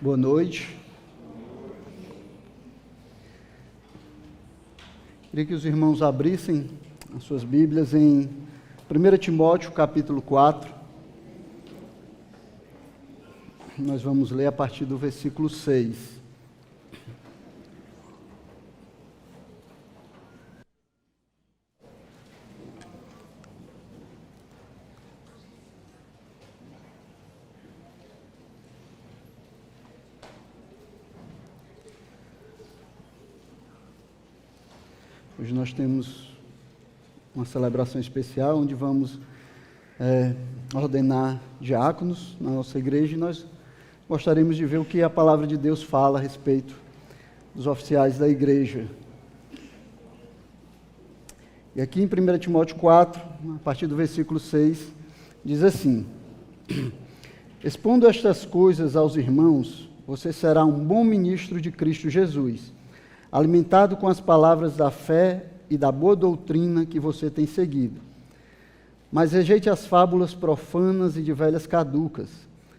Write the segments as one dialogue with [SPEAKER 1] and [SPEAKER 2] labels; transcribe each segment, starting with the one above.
[SPEAKER 1] Boa noite. Queria que os irmãos abrissem as suas Bíblias em 1 Timóteo, capítulo 4. Nós vamos ler a partir do versículo 6. Hoje nós temos uma celebração especial onde vamos ordenar diáconos na nossa igreja e nós gostaríamos de ver o que a palavra de Deus fala a respeito dos oficiais da igreja. E aqui em 1 Timóteo 4, a partir do versículo 6, diz assim: Expondo estas coisas aos irmãos, você será um bom ministro de Cristo Jesus, alimentado com as palavras da fé e da boa doutrina que você tem seguido. Mas rejeite as fábulas profanas e de velhas caducas.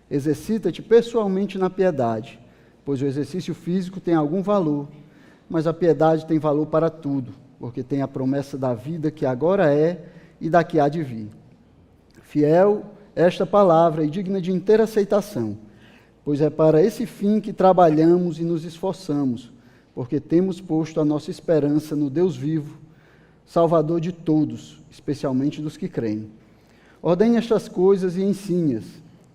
[SPEAKER 1] Exercita-te pessoalmente na piedade, pois o exercício físico tem algum valor, mas a piedade tem valor para tudo, porque tem a promessa da vida que agora é e da que há de vir. Fiel esta palavra e digna de inteira aceitação, pois é para esse fim que trabalhamos e nos esforçamos, porque temos posto a nossa esperança no Deus vivo, Salvador de todos, especialmente dos que creem. Ordene estas coisas e ensine-as.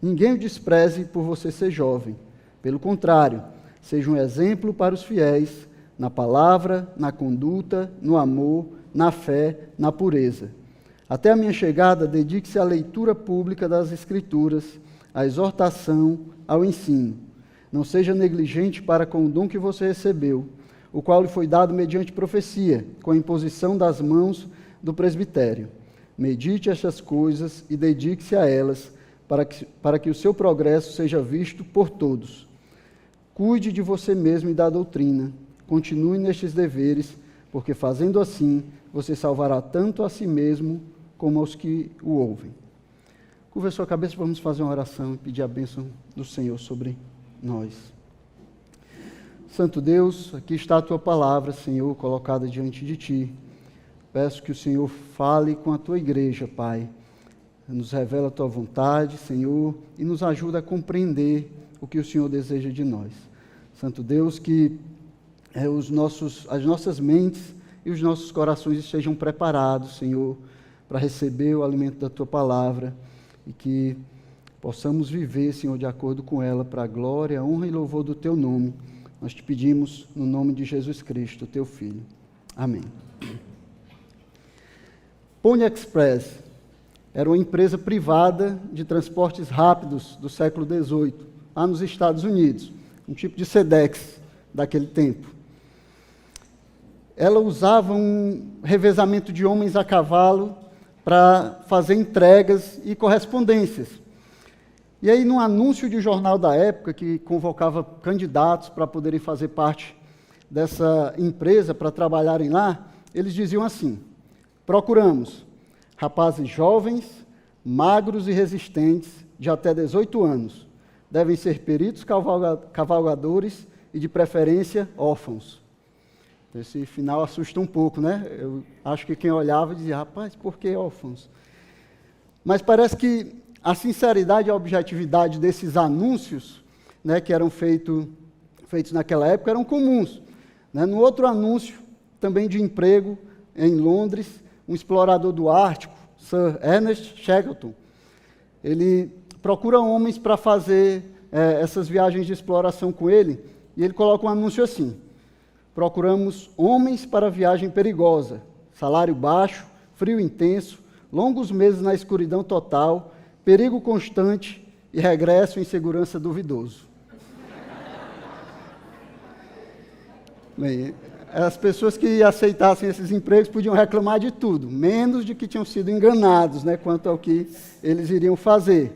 [SPEAKER 1] Ninguém o despreze por você ser jovem. Pelo contrário, seja um exemplo para os fiéis, na palavra, na conduta, no amor, na fé, na pureza. Até a minha chegada, dedique-se à leitura pública das Escrituras, à exortação, ao ensino. Não seja negligente para com o dom que você recebeu, o qual lhe foi dado mediante profecia, com a imposição das mãos do presbitério. Medite estas coisas e dedique-se a elas, para que o seu progresso seja visto por todos. Cuide de você mesmo e da doutrina. Continue nestes deveres, porque fazendo assim, você salvará tanto a si mesmo como aos que o ouvem. Curva sua cabeça, vamos fazer uma oração e pedir a bênção do Senhor sobre nós. Santo Deus, aqui está a Tua palavra, Senhor, colocada diante de Ti. Peço que o Senhor fale com a Tua igreja, Pai. Nos revela a Tua vontade, Senhor, e nos ajuda a compreender o que o Senhor deseja de nós. Santo Deus, que as nossas mentes e os nossos corações estejam preparados, Senhor, para receber o alimento da Tua palavra e que possamos viver, Senhor, de acordo com ela, para a glória, honra e louvor do Teu nome. Nós te pedimos no nome de Jesus Cristo, Teu Filho. Amém. Pony Express era uma empresa privada de transportes rápidos do século XVIII, lá nos Estados Unidos, um tipo de Sedex daquele tempo. Ela usava um revezamento de homens a cavalo para fazer entregas e correspondências. E aí, num anúncio de jornal da época, que convocava candidatos para poderem fazer parte dessa empresa, para trabalharem lá, eles diziam assim: procuramos rapazes jovens, magros e resistentes, de até 18 anos. Devem ser peritos cavalgadores e, de preferência, órfãos. Esse final assusta um pouco, né? Eu acho que quem olhava dizia: rapaz, por que órfãos? Mas parece que a sinceridade e a objetividade desses anúncios, né, que eram feitos naquela época, eram comuns. Né? No outro anúncio, também de emprego, em Londres, um explorador do Ártico, Sir Ernest Shackleton, ele procura homens para fazer essas viagens de exploração com ele, e ele coloca um anúncio assim: procuramos homens para viagem perigosa, salário baixo, frio intenso, longos meses na escuridão total, perigo constante e regresso em segurança duvidoso. Bem, as pessoas que aceitassem esses empregos podiam reclamar de tudo, menos de que tinham sido enganados, né, quanto ao que eles iriam fazer.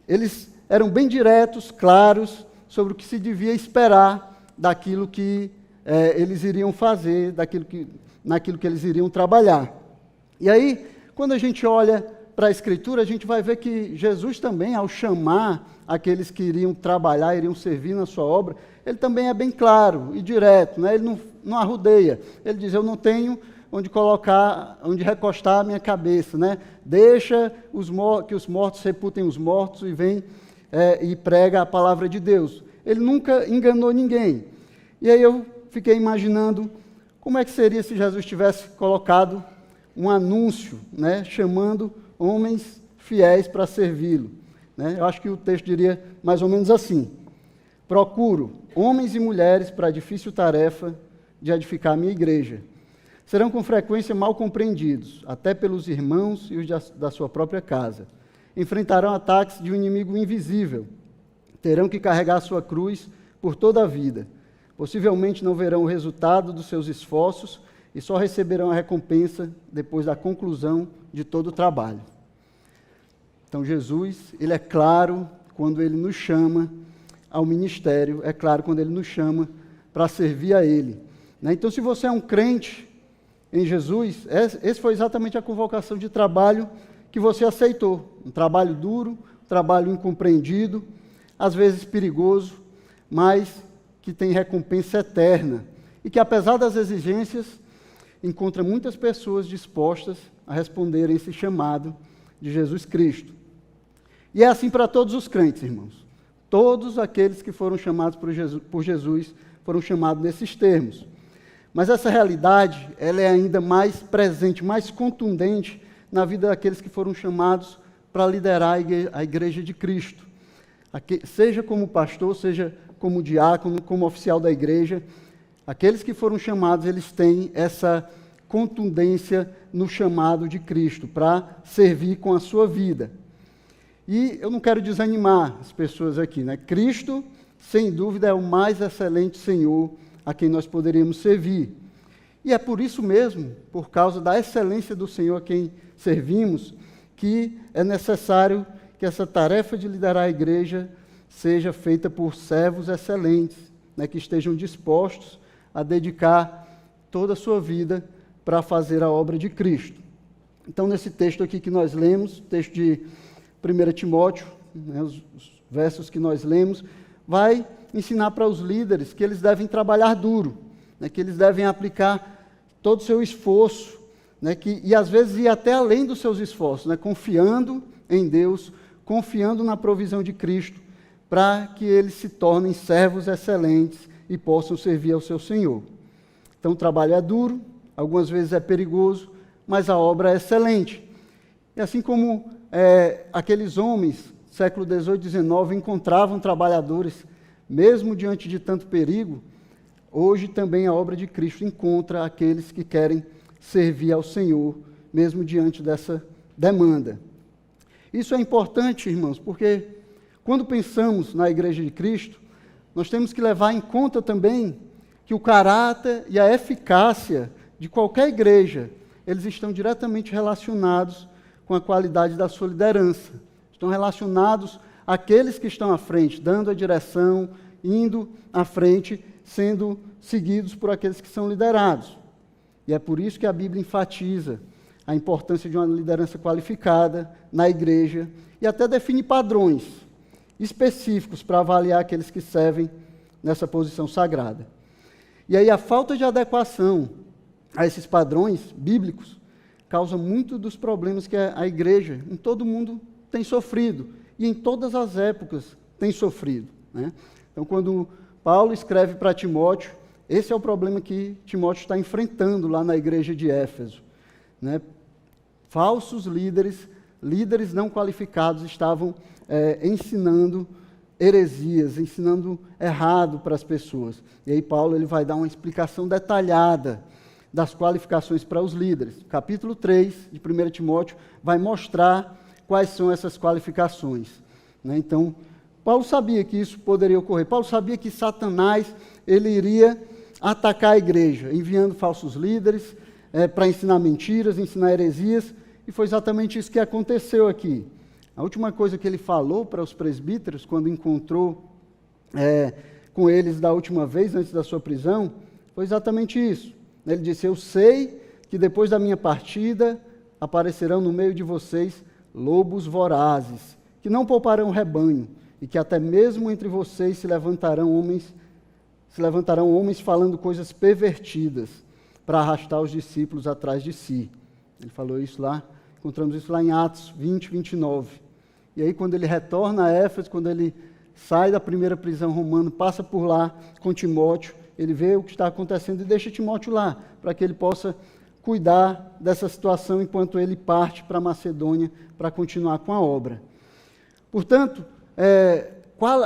[SPEAKER 1] Eles eram bem diretos, claros, sobre o que se devia esperar daquilo que eles iriam fazer, naquilo que eles iriam trabalhar. E aí, quando a gente olha para a Escritura, a gente vai ver que Jesus também, ao chamar aqueles que iriam trabalhar, iriam servir na sua obra, ele também é bem claro e direto, né? Ele não arrudeia. Ele diz, eu não tenho onde recostar a minha cabeça, né? Deixa que os mortos reputem os mortos e vem e prega a palavra de Deus. Ele nunca enganou ninguém. E aí eu fiquei imaginando como é que seria se Jesus tivesse colocado um anúncio, né, chamando homens fiéis para servi-lo. Né? Eu acho que o texto diria mais ou menos assim: procuro homens e mulheres para a difícil tarefa de edificar a minha igreja. Serão com frequência mal compreendidos, até pelos irmãos e os da sua própria casa. Enfrentarão ataques de um inimigo invisível. Terão que carregar a sua cruz por toda a vida. Possivelmente não verão o resultado dos seus esforços e só receberão a recompensa depois da conclusão de todo o trabalho. Então Jesus, ele é claro quando ele nos chama ao ministério, é claro quando ele nos chama para servir a ele. Né? Então, se você é um crente em Jesus, esse foi exatamente a convocação de trabalho que você aceitou. Um trabalho duro, um trabalho incompreendido, às vezes perigoso, mas que tem recompensa eterna. E que, apesar das exigências, encontra muitas pessoas dispostas a responderem esse chamado de Jesus Cristo. E é assim para todos os crentes, irmãos. Todos aqueles que foram chamados por Jesus foram chamados nesses termos. Mas essa realidade, ela é ainda mais presente, mais contundente na vida daqueles que foram chamados para liderar a igreja de Cristo. Seja como pastor, seja como diácono, como oficial da igreja, aqueles que foram chamados, eles têm essa contundência no chamado de Cristo, para servir com a sua vida. E eu não quero desanimar as pessoas aqui, né? Cristo, sem dúvida, é o mais excelente Senhor a quem nós poderíamos servir. E é por isso mesmo, por causa da excelência do Senhor a quem servimos, que é necessário que essa tarefa de liderar a igreja seja feita por servos excelentes, né, que estejam dispostos a dedicar toda a sua vida para fazer a obra de Cristo. Então, nesse texto aqui que nós lemos, texto de 1 Timóteo, né, os versos que nós lemos, vai ensinar para os líderes que eles devem trabalhar duro, né, que eles devem aplicar todo o seu esforço, né, e às vezes ir até além dos seus esforços, né, confiando em Deus, confiando na provisão de Cristo, para que eles se tornem servos excelentes e possam servir ao seu Senhor. Então o trabalho é duro, algumas vezes é perigoso, mas a obra é excelente. E assim como aqueles homens, século XVIII e XIX, encontravam trabalhadores, mesmo diante de tanto perigo, hoje também a obra de Cristo encontra aqueles que querem servir ao Senhor, mesmo diante dessa demanda. Isso é importante, irmãos, porque quando pensamos na Igreja de Cristo, nós temos que levar em conta também que o caráter e a eficácia de qualquer igreja, eles estão diretamente relacionados com a qualidade da sua liderança. Estão relacionados àqueles que estão à frente, dando a direção, indo à frente, sendo seguidos por aqueles que são liderados. E é por isso que a Bíblia enfatiza a importância de uma liderança qualificada na igreja e até define padrões específicos para avaliar aqueles que servem nessa posição sagrada. E aí a falta de adequação a esses padrões bíblicos causa muito dos problemas que a igreja em todo o mundo tem sofrido e em todas as épocas tem sofrido, né? Então, quando Paulo escreve para Timóteo, esse é o problema que Timóteo está enfrentando lá na igreja de Éfeso, né? Falsos líderes não qualificados estavam ensinando heresias, ensinando errado para as pessoas. E aí Paulo ele vai dar uma explicação detalhada das qualificações para os líderes. Capítulo 3 de 1 Timóteo vai mostrar quais são essas qualificações, né? Então, Paulo sabia que isso poderia ocorrer. Paulo sabia que Satanás ele iria atacar a igreja, enviando falsos líderes para ensinar mentiras, ensinar heresias, e foi exatamente isso que aconteceu aqui. A última coisa que ele falou para os presbíteros, quando encontrou com eles da última vez, antes da sua prisão, foi exatamente isso. Ele disse, eu sei que depois da minha partida, aparecerão no meio de vocês lobos vorazes, que não pouparão o rebanho, e que até mesmo entre vocês se levantarão homens falando coisas pervertidas, para arrastar os discípulos atrás de si. Ele falou isso lá, encontramos isso lá em Atos 20, 29. E aí, quando ele retorna a Éfeso, quando ele sai da primeira prisão romana, passa por lá com Timóteo, ele vê o que está acontecendo e deixa Timóteo lá, para que ele possa cuidar dessa situação enquanto ele parte para Macedônia para continuar com a obra. Portanto,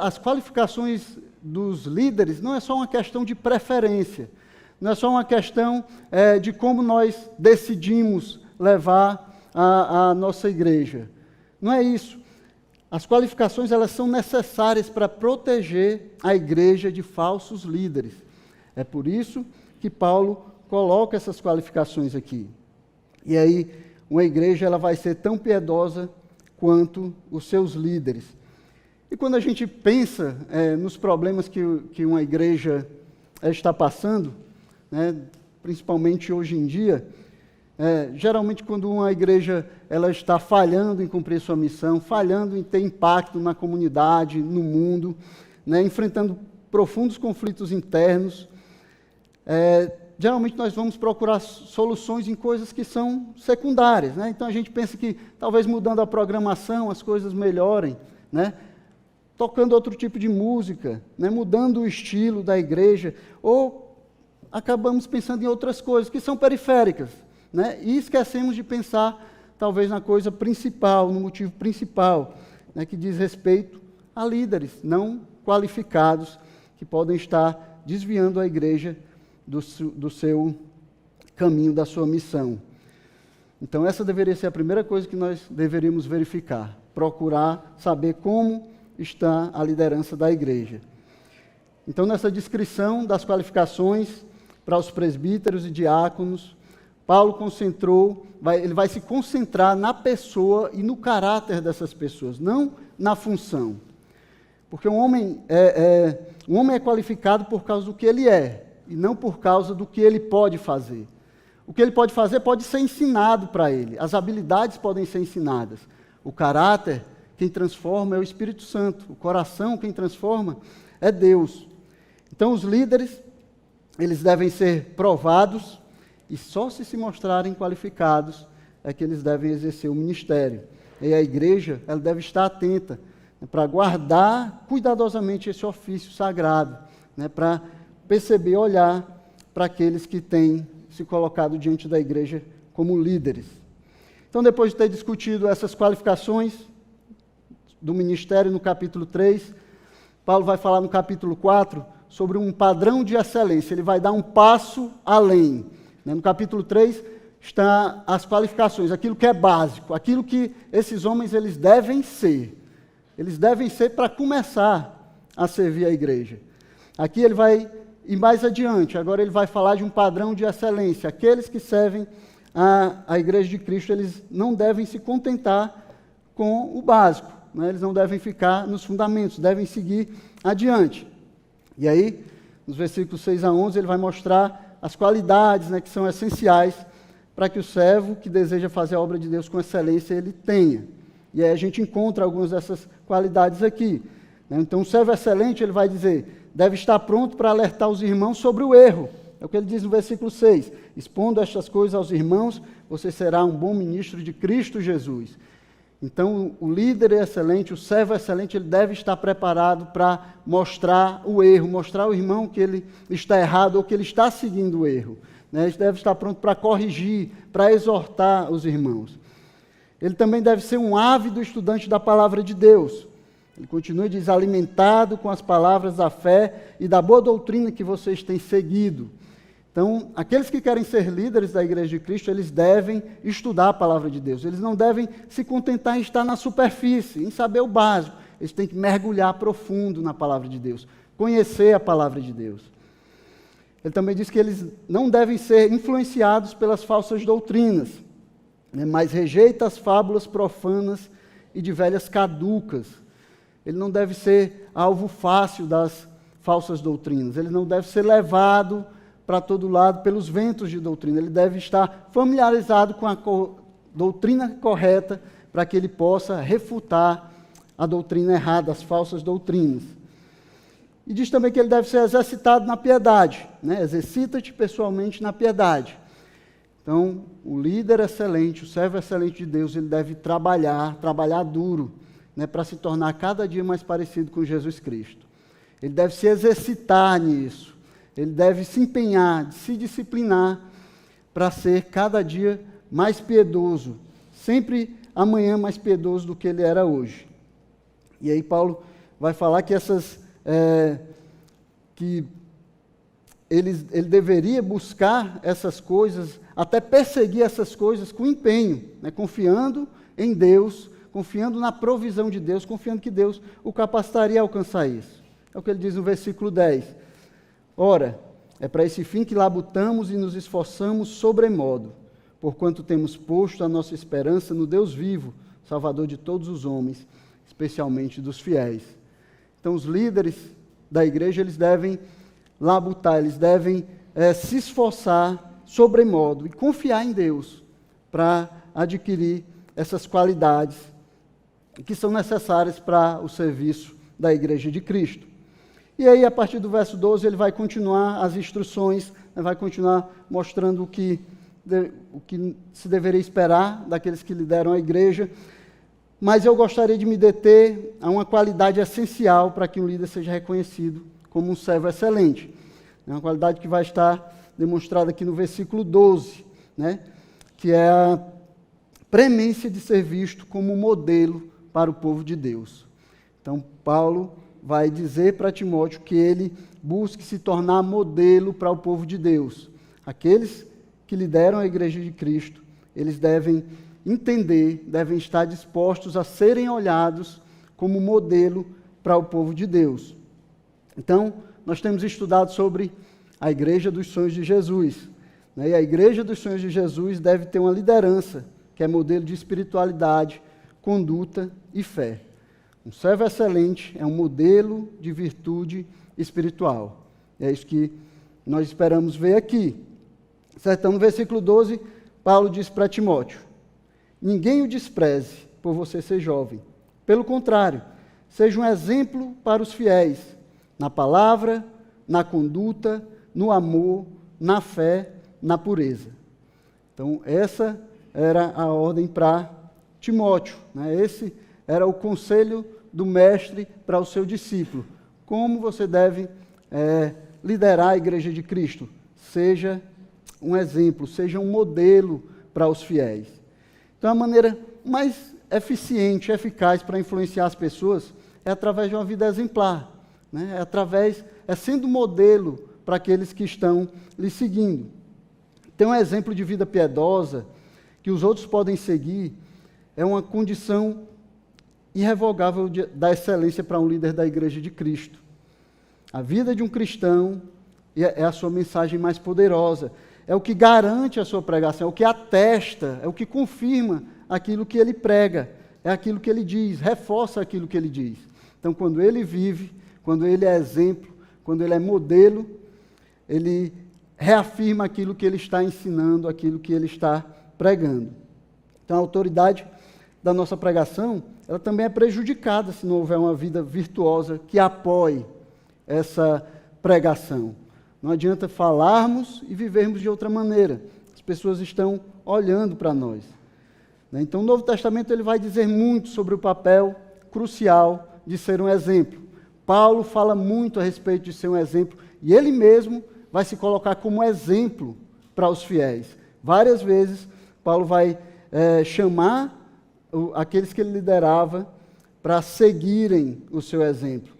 [SPEAKER 1] as qualificações dos líderes não é só uma questão de preferência, não é só uma questão de como nós decidimos levar a nossa igreja. Não é isso. As qualificações elas são necessárias para proteger a igreja de falsos líderes. É por isso que Paulo coloca essas qualificações aqui. E aí, uma igreja ela vai ser tão piedosa quanto os seus líderes. E quando a gente pensa nos problemas que uma igreja está passando, né, principalmente hoje em dia, geralmente quando uma igreja ela está falhando em cumprir sua missão, falhando em ter impacto na comunidade, no mundo, né, enfrentando profundos conflitos internos, geralmente nós vamos procurar soluções em coisas que são secundárias, né? Então a gente pensa que talvez mudando a programação as coisas melhorem, né? Tocando outro tipo de música, né? Mudando o estilo da igreja, ou acabamos pensando em outras coisas que são periféricas, né? E esquecemos de pensar talvez na coisa principal, no motivo principal, né? Que diz respeito a líderes não qualificados que podem estar desviando a igreja do seu caminho, da sua missão. Então essa deveria ser a primeira coisa que nós deveríamos verificar, procurar saber como está a liderança da igreja. Então nessa descrição das qualificações para os presbíteros e diáconos, Paulo ele vai se concentrar na pessoa e no caráter dessas pessoas, não na função. Porque um homem é qualificado por causa do que ele é, e não por causa do que ele pode fazer. O que ele pode fazer pode ser ensinado para ele, as habilidades podem ser ensinadas. O caráter, quem transforma é o Espírito Santo, o coração, quem transforma é Deus. Então os líderes, eles devem ser provados, e só se mostrarem qualificados é que eles devem exercer o ministério. E a igreja, ela deve estar atenta, né, para guardar cuidadosamente esse ofício sagrado, né, para perceber, olhar para aqueles que têm se colocado diante da igreja como líderes. Então, depois de ter discutido essas qualificações do ministério no capítulo 3, Paulo vai falar no capítulo 4 sobre um padrão de excelência. Ele vai dar um passo além. No capítulo 3 estão as qualificações, aquilo que é básico, aquilo que esses homens eles devem ser. Eles devem ser para começar a servir a igreja. Aqui ele vai ir mais adiante, agora ele vai falar de um padrão de excelência. Aqueles que servem a igreja de Cristo, eles não devem se contentar com o básico, né? Eles não devem ficar nos fundamentos, devem seguir adiante. E aí, nos versículos 6 a 11, ele vai mostrar as qualidades, né, que são essenciais para que o servo que deseja fazer a obra de Deus com excelência, ele tenha. E aí a gente encontra algumas dessas qualidades aqui, né? Então, o servo excelente, ele vai dizer, deve estar pronto para alertar os irmãos sobre o erro. É o que ele diz no versículo 6. Expondo estas coisas aos irmãos, você será um bom ministro de Cristo Jesus. Então, o líder excelente, o servo excelente, ele deve estar preparado para mostrar o erro, mostrar ao irmão que ele está errado ou que ele está seguindo o erro, né? Ele deve estar pronto para corrigir, para exortar os irmãos. Ele também deve ser um ávido estudante da palavra de Deus. Ele continua e diz, alimentado com as palavras da fé e da boa doutrina que vocês têm seguido. Então, aqueles que querem ser líderes da Igreja de Cristo, eles devem estudar a palavra de Deus. Eles não devem se contentar em estar na superfície, em saber o básico. Eles têm que mergulhar profundo na palavra de Deus, conhecer a palavra de Deus. Ele também diz que eles não devem ser influenciados pelas falsas doutrinas, né, mas rejeita as fábulas profanas e de velhas caducas. Ele não deve ser alvo fácil das falsas doutrinas. Ele não deve ser levado para todo lado pelos ventos de doutrina. Ele deve estar familiarizado com a doutrina correta, para que ele possa refutar a doutrina errada, as falsas doutrinas. E diz também que ele deve ser exercitado na piedade, né? Exercita-te pessoalmente na piedade. Então, o líder excelente, o servo excelente de Deus, ele deve trabalhar duro, né, para se tornar cada dia mais parecido com Jesus Cristo. Ele deve se exercitar nisso, ele deve se empenhar, se disciplinar para ser cada dia mais piedoso, sempre amanhã mais piedoso do que ele era hoje. E aí Paulo vai falar que ele deveria buscar essas coisas, até perseguir essas coisas com empenho, né, confiando em Deus, confiando na provisão de Deus, confiando que Deus o capacitaria a alcançar isso. É o que ele diz no versículo 10. Ora, é para esse fim que labutamos e nos esforçamos sobremodo, porquanto temos posto a nossa esperança no Deus vivo, Salvador de todos os homens, especialmente dos fiéis. Então, os líderes da igreja, eles devem labutar, eles devem se esforçar sobremodo e confiar em Deus para adquirir essas qualidades que são necessárias para o serviço da igreja de Cristo. E aí, a partir do verso 12, ele vai continuar as instruções, vai continuar mostrando o que se deveria esperar daqueles que lideram a igreja. Mas eu gostaria de me deter a uma qualidade essencial para que um líder seja reconhecido como um servo excelente. É uma qualidade que vai estar demonstrada aqui no versículo 12, né? Que é a premência de ser visto como modelo para o povo de Deus. Então, Paulo vai dizer para Timóteo que ele busque se tornar modelo para o povo de Deus. Aqueles que lideram a igreja de Cristo, eles devem entender, devem estar dispostos a serem olhados como modelo para o povo de Deus. Então, nós temos estudado sobre a Igreja dos Sonhos de Jesus, né? E a Igreja dos Sonhos de Jesus deve ter uma liderança, que é modelo de espiritualidade, conduta e fé. Um servo excelente é um modelo de virtude espiritual. É isso que nós esperamos ver aqui. Certo? Então, no versículo 12, Paulo diz para Timóteo: ninguém o despreze por você ser jovem. Pelo contrário, seja um exemplo para os fiéis, na palavra, na conduta, no amor, na fé, na pureza. Então, essa era a ordem para Timóteo, né? Esse era o conselho do mestre para o seu discípulo. Como você deve liderar a igreja de Cristo? Seja um exemplo, seja um modelo para os fiéis. Então, a maneira mais eficiente, eficaz para influenciar as pessoas é através de uma vida exemplar, né? É sendo modelo para aqueles que estão lhe seguindo. Ter um exemplo de vida piedosa que os outros podem seguir é uma condição irrevogável da excelência para um líder da igreja de Cristo. A vida de um cristão é a sua mensagem mais poderosa, é o que garante a sua pregação, é o que atesta, é o que confirma aquilo que ele prega, é aquilo que ele diz, reforça aquilo que ele diz. Então, quando ele vive, quando ele é exemplo, quando ele é modelo, ele reafirma aquilo que ele está ensinando, aquilo que ele está pregando. Então, a autoridade da nossa pregação, ela também é prejudicada se não houver uma vida virtuosa que apoie essa pregação. Não adianta falarmos e vivermos de outra maneira. As pessoas estão olhando para nós. Então, o Novo Testamento ele vai dizer muito sobre o papel crucial de ser um exemplo. Paulo fala muito a respeito de ser um exemplo, e ele mesmo vai se colocar como exemplo para os fiéis. Várias vezes, Paulo vai chamar aqueles que ele liderava para seguirem o seu exemplo.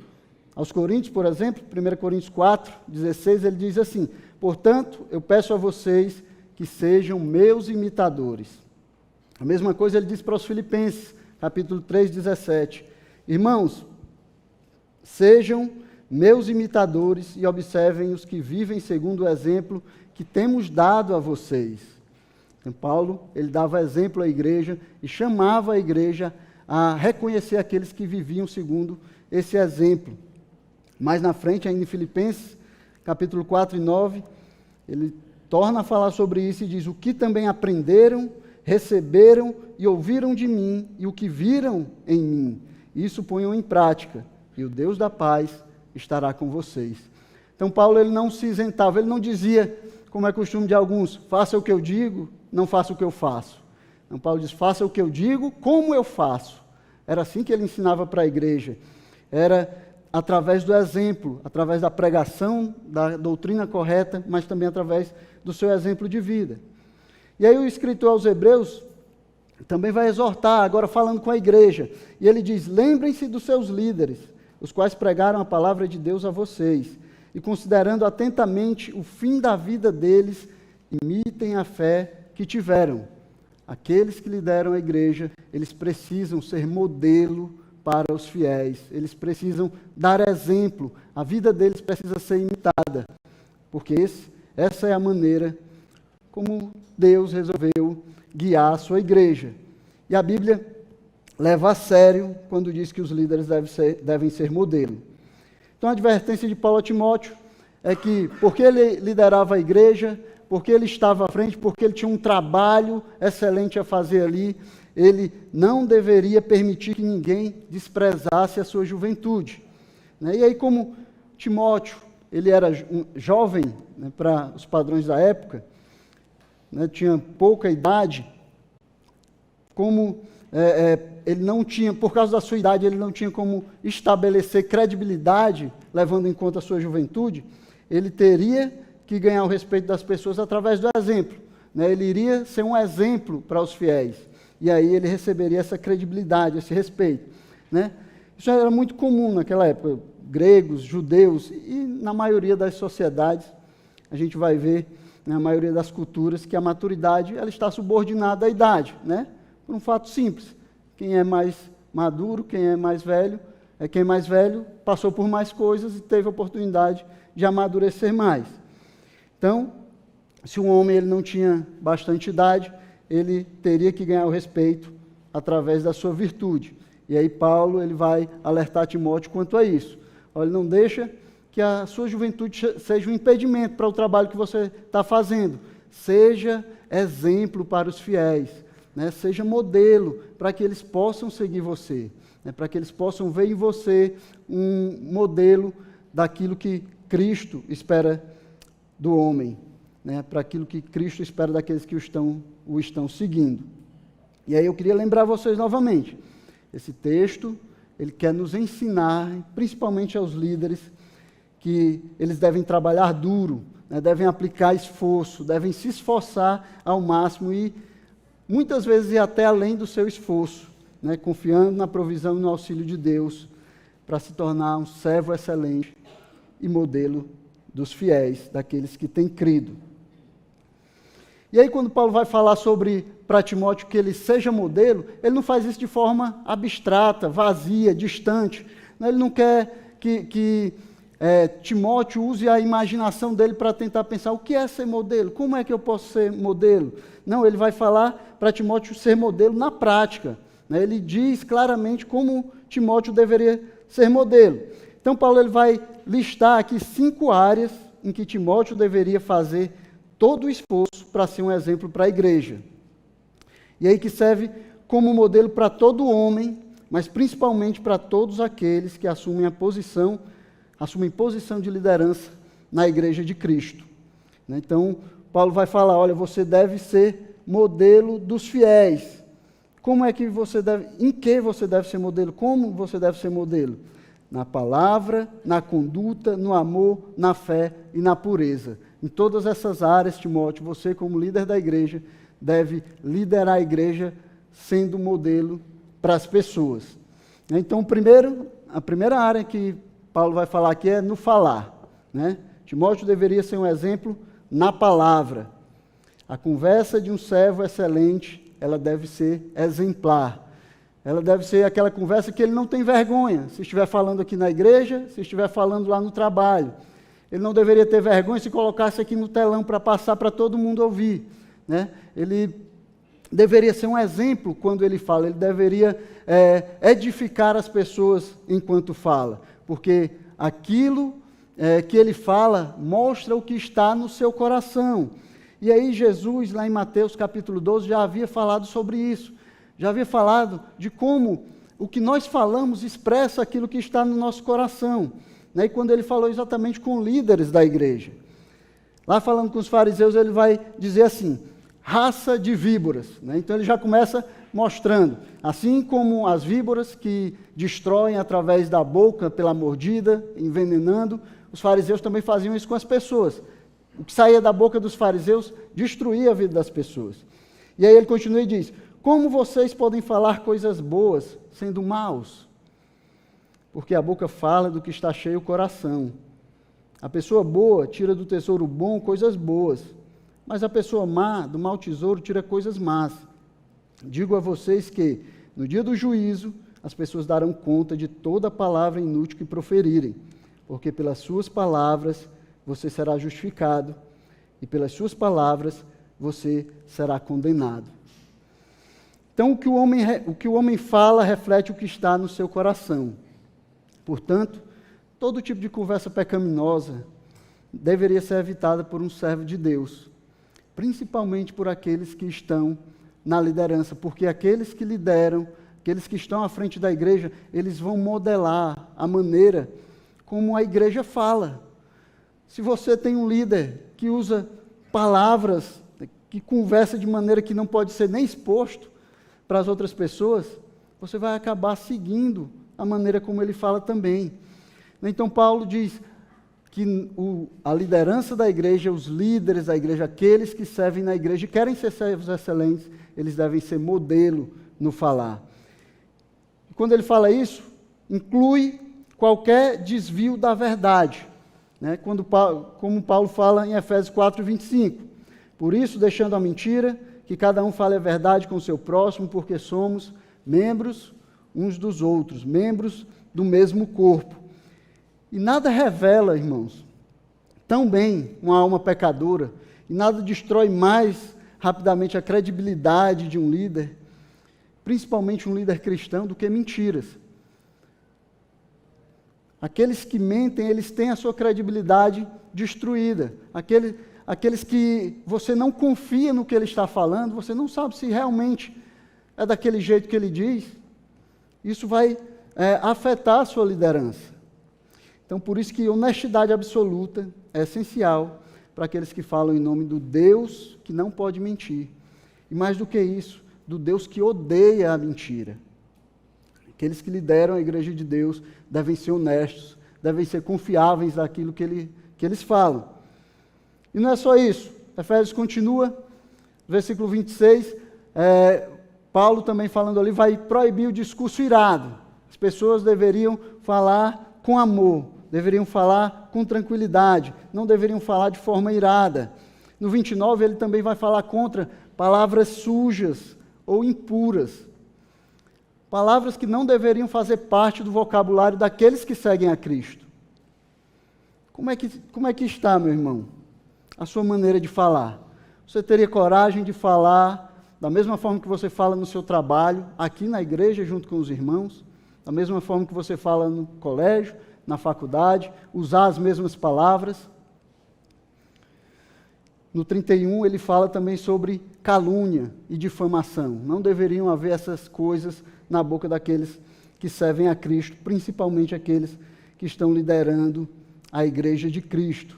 [SPEAKER 1] Aos Coríntios, por exemplo, 1 Coríntios 4, 16, ele diz assim: portanto, eu peço a vocês que sejam meus imitadores. A mesma coisa ele diz para os Filipenses, capítulo 3, 17. Irmãos, sejam meus imitadores e observem os que vivem segundo o exemplo que temos dado a vocês. Então, Paulo, ele dava exemplo à igreja e chamava a igreja a reconhecer aqueles que viviam segundo esse exemplo. Mais na frente, ainda em Filipenses, capítulo 4 e 9, ele torna a falar sobre isso e diz: o que também aprenderam receberam e ouviram de mim e o que viram em mim. Isso ponham em prática, e o Deus da paz estará com vocês. Então Paulo ele não se isentava, ele não dizia, como é costume de alguns, faça o que eu digo, não faça o que eu faço. Então Paulo diz, faça o que eu digo, como eu faço. Era assim que ele ensinava para a igreja. Era através do exemplo, através da pregação, da doutrina correta, mas também através do seu exemplo de vida. E aí o escritor aos Hebreus também vai exortar, agora falando com a igreja, e ele diz, lembrem-se dos seus líderes, os quais pregaram a palavra de Deus a vocês, e considerando atentamente o fim da vida deles, imitem a fé que tiveram. Aqueles que lideram a igreja, eles precisam ser modelo para os fiéis, eles precisam dar exemplo, a vida deles precisa ser imitada, porque essa é a maneira como Deus resolveu guiar a sua igreja. E a Bíblia leva a sério quando diz que os líderes devem ser modelo. Então a advertência de Paulo a Timóteo é que, porque ele liderava a igreja, porque ele estava à frente, porque ele tinha um trabalho excelente a fazer ali, ele não deveria permitir que ninguém desprezasse a sua juventude. E aí, como Timóteo, ele era um jovem, para os padrões da época, tinha pouca idade, como ele não tinha, por causa da sua idade, ele não tinha como estabelecer credibilidade, levando em conta a sua juventude, ele teria que ganhar o respeito das pessoas através do exemplo. Ele iria ser um exemplo para os fiéis. E aí ele receberia essa credibilidade, esse respeito. Isso era muito comum naquela época. Gregos, judeus, e na maioria das sociedades, a gente vai ver, na maioria das culturas, que a maturidade ela está subordinada à idade. Por um fato simples. Quem é mais maduro, quem é mais velho, quem é mais velho passou por mais coisas e teve a oportunidade de amadurecer mais. Então, se um homem ele não tinha bastante idade, ele teria que ganhar o respeito através da sua virtude. E aí Paulo ele vai alertar Timóteo quanto a isso. Olha, não deixa que a sua juventude seja um impedimento para o trabalho que você está fazendo. Seja exemplo para os fiéis. Seja modelo para que eles possam seguir você. Para que eles possam ver em você um modelo daquilo que Cristo espera do homem. Para aquilo que Cristo espera daqueles que o estão seguindo. E aí eu queria lembrar vocês novamente, esse texto, ele quer nos ensinar, principalmente aos líderes, que eles devem trabalhar duro, devem aplicar esforço, devem se esforçar ao máximo e muitas vezes ir até além do seu esforço, confiando na provisão e no auxílio de Deus, para se tornar um servo excelente e modelo dos fiéis, daqueles que têm crido. E aí, quando Paulo vai falar para Timóteo que ele seja modelo, ele não faz isso de forma abstrata, vazia, distante. Ele não quer que Timóteo use a imaginação dele para tentar pensar o que é ser modelo, como é que eu posso ser modelo. Não, ele vai falar para Timóteo ser modelo na prática. Ele diz claramente como Timóteo deveria ser modelo. Então, Paulo ele vai listar aqui 5 áreas em que Timóteo deveria fazer todo o esforço para ser um exemplo para a igreja. E aí que serve como modelo para todo homem, mas principalmente para todos aqueles que assumem posição de liderança na igreja de Cristo. Então, Paulo vai falar, olha, você deve ser modelo dos fiéis. Como é que em que você deve ser modelo? Como você deve ser modelo? Na palavra, na conduta, no amor, na fé e na pureza. Em todas essas áreas, Timóteo, você como líder da igreja, deve liderar a igreja sendo modelo para as pessoas. Então, a primeira área que Paulo vai falar aqui é no falar. Timóteo deveria ser um exemplo na palavra. A conversa de um servo excelente, ela deve ser exemplar. Ela deve ser aquela conversa que ele não tem vergonha, se estiver falando aqui na igreja, se estiver falando lá no trabalho. Ele não deveria ter vergonha se colocasse aqui no telão para passar para todo mundo ouvir. Ele deveria ser um exemplo quando ele fala, ele deveria edificar as pessoas enquanto fala, porque aquilo que ele fala mostra o que está no seu coração. E aí Jesus, lá em Mateus capítulo 12, já havia falado sobre isso. Já havia falado de como o que nós falamos expressa aquilo que está no nosso coração. E quando ele falou exatamente com líderes da igreja. Lá falando com os fariseus, ele vai dizer assim, raça de víboras. Então ele já começa mostrando, assim como as víboras que destroem através da boca, pela mordida, envenenando, os fariseus também faziam isso com as pessoas. O que saía da boca dos fariseus destruía a vida das pessoas. E aí ele continua e diz, como vocês podem falar coisas boas sendo maus? Porque a boca fala do que está cheio o coração. A pessoa boa tira do tesouro bom coisas boas, mas a pessoa má, do mau tesouro, tira coisas más. Digo a vocês que, no dia do juízo, as pessoas darão conta de toda palavra inútil que proferirem, porque pelas suas palavras você será justificado, e pelas suas palavras você será condenado. Então, o que o homem fala reflete o que está no seu coração. Portanto, todo tipo de conversa pecaminosa deveria ser evitada por um servo de Deus, principalmente por aqueles que estão na liderança, porque aqueles que lideram, aqueles que estão à frente da igreja, eles vão modelar a maneira como a igreja fala. Se você tem um líder que usa palavras, que conversa de maneira que não pode ser nem exposto para as outras pessoas, você vai acabar seguindo a maneira como ele fala também. Então Paulo diz que a liderança da igreja, os líderes da igreja, aqueles que servem na igreja e querem ser servos excelentes, eles devem ser modelo no falar. E quando ele fala isso, inclui qualquer desvio da verdade, como Paulo fala em Efésios 4, 25. Por isso, deixando a mentira, que cada um fale a verdade com o seu próximo, porque somos membros uns dos outros, membros do mesmo corpo. E nada revela, irmãos, tão bem uma alma pecadora, e nada destrói mais rapidamente a credibilidade de um líder, principalmente um líder cristão, do que mentiras. Aqueles que mentem, eles têm a sua credibilidade destruída. Aqueles que você não confia no que ele está falando, você não sabe se realmente é daquele jeito que ele diz, isso vai afetar a sua liderança. Então, por isso que honestidade absoluta é essencial para aqueles que falam em nome do Deus que não pode mentir. E mais do que isso, do Deus que odeia a mentira. Aqueles que lideram a igreja de Deus devem ser honestos, devem ser confiáveis naquilo que eles falam. E não é só isso. Efésios continua, versículo 26, Paulo também falando ali, vai proibir o discurso irado. As pessoas deveriam falar com amor, deveriam falar com tranquilidade, não deveriam falar de forma irada. No 29, ele também vai falar contra palavras sujas ou impuras. Palavras que não deveriam fazer parte do vocabulário daqueles que seguem a Cristo. Como é que está, meu irmão, a sua maneira de falar? Você teria coragem de falar da mesma forma que você fala no seu trabalho, aqui na igreja, junto com os irmãos? Da mesma forma que você fala no colégio, na faculdade, usar as mesmas palavras? No 31, ele fala também sobre calúnia e difamação. Não deveriam haver essas coisas na boca daqueles que servem a Cristo, principalmente aqueles que estão liderando a igreja de Cristo,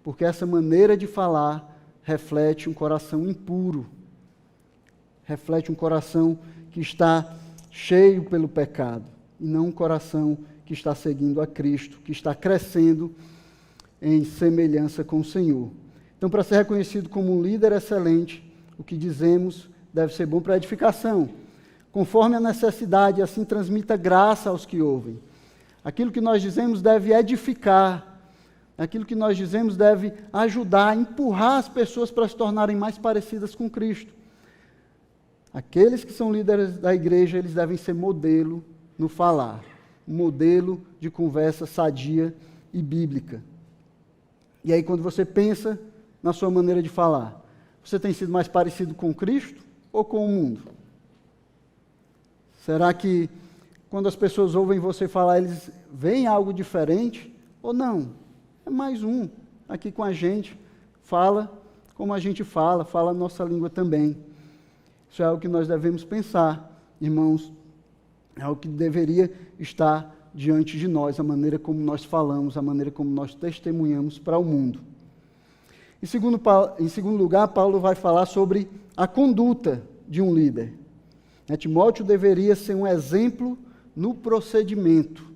[SPEAKER 1] porque essa maneira de falar reflete um coração impuro, reflete um coração que está cheio pelo pecado, e não um coração que está seguindo a Cristo, que está crescendo em semelhança com o Senhor. Então, para ser reconhecido como um líder excelente, o que dizemos deve ser bom para a edificação, conforme a necessidade, assim transmita graça aos que ouvem. Aquilo que nós dizemos deve edificar, aquilo que nós dizemos deve ajudar, empurrar as pessoas para se tornarem mais parecidas com Cristo. Aqueles que são líderes da igreja, eles devem ser modelo no falar, modelo de conversa sadia e bíblica. E aí, quando você pensa na sua maneira de falar, você tem sido mais parecido com Cristo ou com o mundo? Será que, quando as pessoas ouvem você falar, eles veem algo diferente? Ou não? É mais um aqui com a gente, fala como a gente fala a nossa língua também. Isso é algo que nós devemos pensar, irmãos, é algo que deveria estar diante de nós, a maneira como nós falamos, a maneira como nós testemunhamos para o mundo. Em segundo lugar, Paulo vai falar sobre a conduta de um líder. Timóteo deveria ser um exemplo no procedimento.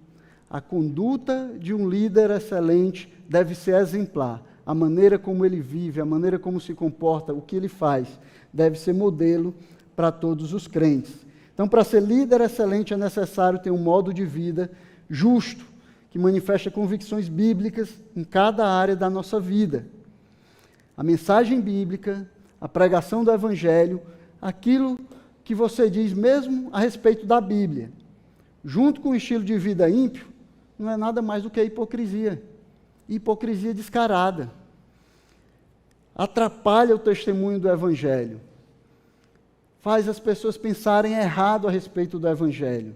[SPEAKER 1] A conduta de um líder excelente deve ser exemplar. A maneira como ele vive, a maneira como se comporta, o que ele faz, deve ser modelo para todos os crentes. Então, para ser líder excelente, é necessário ter um modo de vida justo, que manifesta convicções bíblicas em cada área da nossa vida. A mensagem bíblica, a pregação do Evangelho, aquilo que você diz mesmo a respeito da Bíblia, junto com o estilo de vida ímpio, não é nada mais do que a hipocrisia. Hipocrisia descarada. Atrapalha o testemunho do Evangelho. Faz as pessoas pensarem errado a respeito do Evangelho.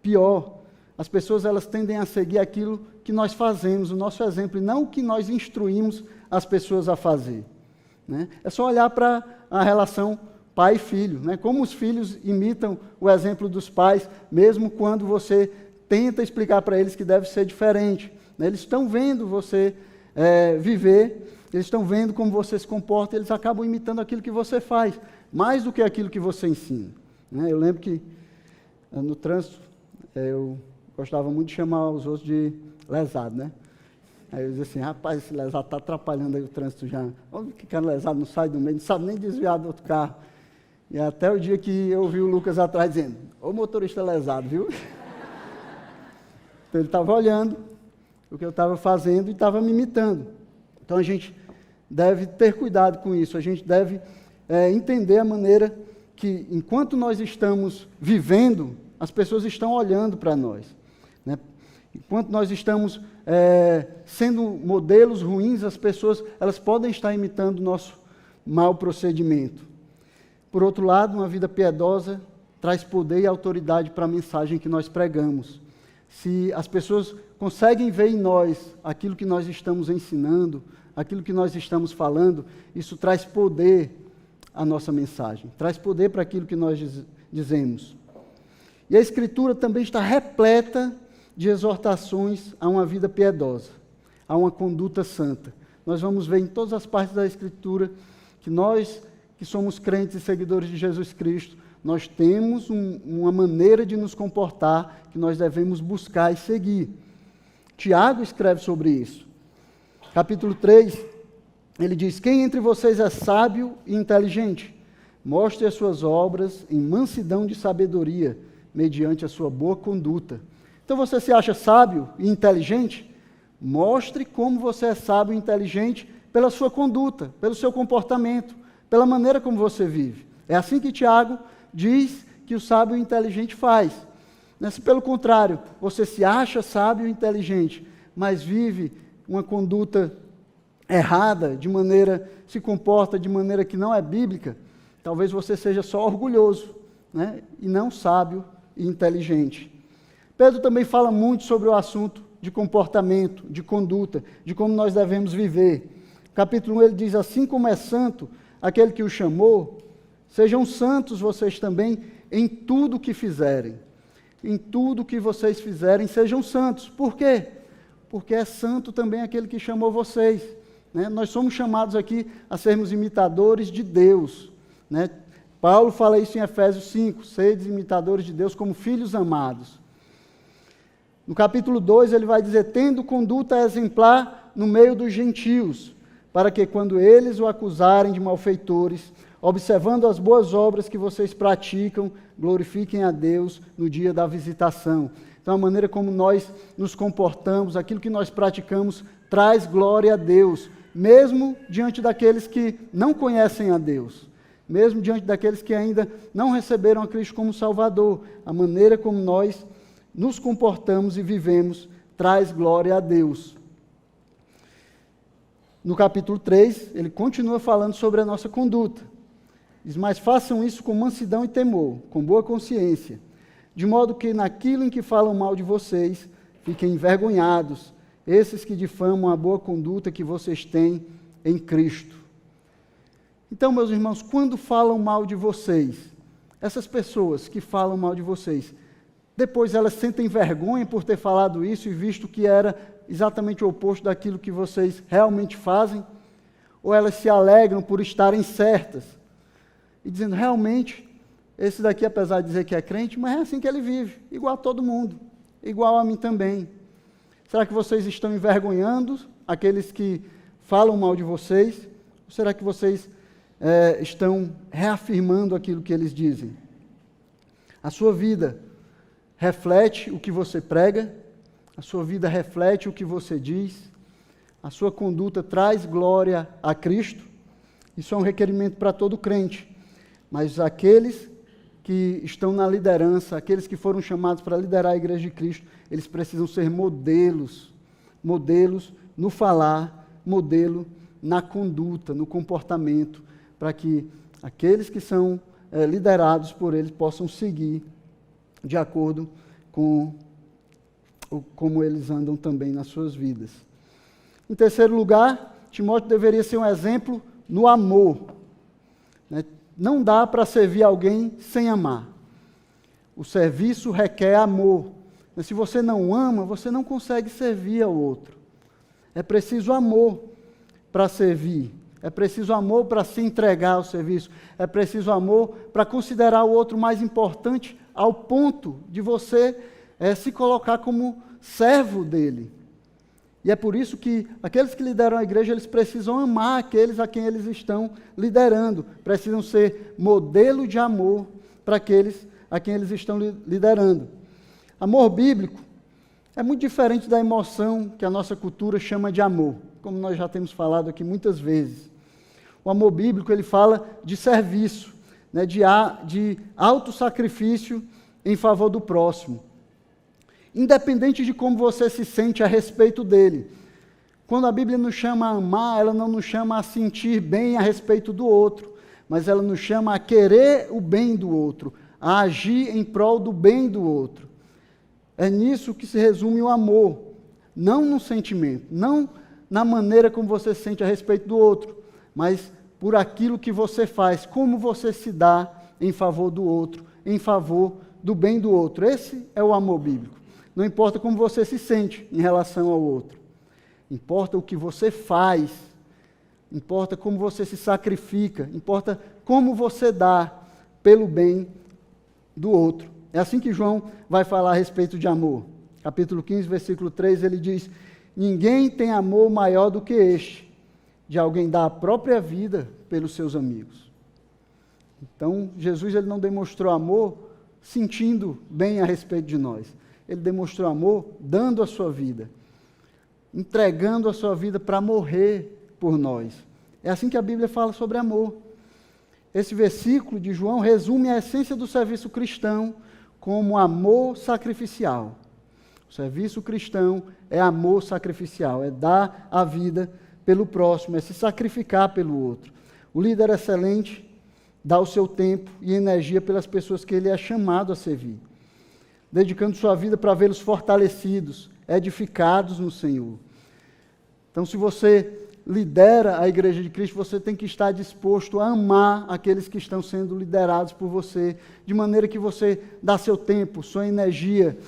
[SPEAKER 1] Pior, as pessoas elas tendem a seguir aquilo que nós fazemos, o nosso exemplo, e não o que nós instruímos as pessoas a fazer. Né? É só olhar para a relação pai e filho, né? Como os filhos imitam o exemplo dos pais, mesmo quando você tenta explicar para eles que deve ser diferente. Né? Eles estão vendo você viver, eles estão vendo como você se comporta, eles acabam imitando aquilo que você faz, mais do que aquilo que você ensina. Né? Eu lembro que no trânsito, eu gostava muito de chamar os outros de lesado, né? Aí eu dizia assim, rapaz, esse lesado está atrapalhando aí o trânsito já. Olha que cara lesado não sai do meio, não sabe nem desviar do outro carro. E até o dia que eu ouvi o Lucas atrás dizendo, ô motorista lesado, viu? Então ele estava olhando o que eu estava fazendo e estava me imitando. Então a gente deve ter cuidado com isso, a gente deve entender a maneira que, enquanto nós estamos vivendo, as pessoas estão olhando para nós. Né? Enquanto nós estamos sendo modelos ruins, as pessoas elas podem estar imitando o nosso mau procedimento. Por outro lado, uma vida piedosa traz poder e autoridade para a mensagem que nós pregamos. Se as pessoas conseguem ver em nós aquilo que nós estamos ensinando, aquilo que nós estamos falando, isso traz poder à nossa mensagem, traz poder para aquilo que nós dizemos. E a Escritura também está repleta de exortações a uma vida piedosa, a uma conduta santa. Nós vamos ver em todas as partes da Escritura que nós, que somos crentes e seguidores de Jesus Cristo, nós temos uma maneira de nos comportar que nós devemos buscar e seguir. Tiago escreve sobre isso. Capítulo 3, ele diz, quem entre vocês é sábio e inteligente? Mostre as suas obras em mansidão de sabedoria, mediante a sua boa conduta. Então você se acha sábio e inteligente? Mostre como você é sábio e inteligente pela sua conduta, pelo seu comportamento, pela maneira como você vive. É assim que Tiago diz que o sábio e inteligente faz. Se pelo contrário, você se acha sábio e inteligente, mas vive uma conduta errada, se comporta de maneira que não é bíblica, talvez você seja só orgulhoso, né? E não sábio e inteligente. Pedro também fala muito sobre o assunto de comportamento, de conduta, de como nós devemos viver. Capítulo 1 ele diz, assim como é santo aquele que o chamou, sejam santos vocês também em tudo que fizerem. Em tudo que vocês fizerem, sejam santos. Por quê? Porque é santo também aquele que chamou vocês. Né? Nós somos chamados aqui a sermos imitadores de Deus. Né? Paulo fala isso em Efésios 5, sedes imitadores de Deus como filhos amados. No capítulo 2 ele vai dizer, tendo conduta exemplar no meio dos gentios, para que quando eles o acusarem de malfeitores, observando as boas obras que vocês praticam, glorifiquem a Deus no dia da visitação. Então, a maneira como nós nos comportamos, aquilo que nós praticamos, traz glória a Deus, mesmo diante daqueles que não conhecem a Deus, mesmo diante daqueles que ainda não receberam a Cristo como Salvador. A maneira como nós nos comportamos e vivemos traz glória a Deus. No capítulo 3, ele continua falando sobre a nossa conduta. Diz, mas façam isso com mansidão e temor, com boa consciência, de modo que naquilo em que falam mal de vocês, fiquem envergonhados, esses que difamam a boa conduta que vocês têm em Cristo. Então, meus irmãos, quando falam mal de vocês, essas pessoas que falam mal de vocês, depois elas sentem vergonha por ter falado isso e visto que era exatamente o oposto daquilo que vocês realmente fazem? Ou elas se alegram por estarem certas e dizendo, realmente, esse daqui, apesar de dizer que é crente, mas é assim que ele vive, igual a todo mundo, igual a mim também. Será que vocês estão envergonhando aqueles que falam mal de vocês? Ou será que vocês estão reafirmando aquilo que eles dizem? A sua vida reflete o que você prega, a sua vida reflete o que você diz, a sua conduta traz glória a Cristo. Isso é um requerimento para todo crente, mas aqueles que estão na liderança, aqueles que foram chamados para liderar a Igreja de Cristo, eles precisam ser modelos no falar, modelo na conduta, no comportamento, para que aqueles que são liderados por eles possam seguir de acordo com como eles andam também nas suas vidas. Em terceiro lugar, Timóteo deveria ser um exemplo no amor. Não dá para servir alguém sem amar. O serviço requer amor. Mas se você não ama, você não consegue servir ao outro. É preciso amor para servir. É preciso amor para se entregar ao serviço. É preciso amor para considerar o outro mais importante ao ponto de você se colocar como servo dele. E é por isso que aqueles que lideram a igreja, eles precisam amar aqueles a quem eles estão liderando. Precisam ser modelo de amor para aqueles a quem eles estão liderando. Amor bíblico é muito diferente da emoção que a nossa cultura chama de amor, como nós já temos falado aqui muitas vezes. O amor bíblico, ele fala de serviço, de autossacrifício em favor do próximo. Independente de como você se sente a respeito dele. Quando a Bíblia nos chama a amar, ela não nos chama a sentir bem a respeito do outro, mas ela nos chama a querer o bem do outro, a agir em prol do bem do outro. É nisso que se resume o amor, não no sentimento, não na maneira como você se sente a respeito do outro, mas por aquilo que você faz, como você se dá em favor do outro, em favor do bem do outro. Esse é o amor bíblico. Não importa como você se sente em relação ao outro. Importa o que você faz. Importa como você se sacrifica. Importa como você dá pelo bem do outro. É assim que João vai falar a respeito de amor. Capítulo 15, versículo 3, ele diz: ninguém tem amor maior do que este, de alguém dar a própria vida pelos seus amigos. Então, Jesus ele não demonstrou amor sentindo bem a respeito de nós. Ele demonstrou amor dando a sua vida, entregando a sua vida para morrer por nós. É assim que a Bíblia fala sobre amor. Esse versículo de João resume a essência do serviço cristão como amor sacrificial. O serviço cristão é amor sacrificial, é dar a vida pelo próximo, é se sacrificar pelo outro. O líder excelente dá o seu tempo e energia pelas pessoas que ele é chamado a servir, dedicando sua vida para vê-los fortalecidos, edificados no Senhor. Então, se você lidera a Igreja de Cristo, você tem que estar disposto a amar aqueles que estão sendo liderados por você, de maneira que você dá seu tempo, sua energia,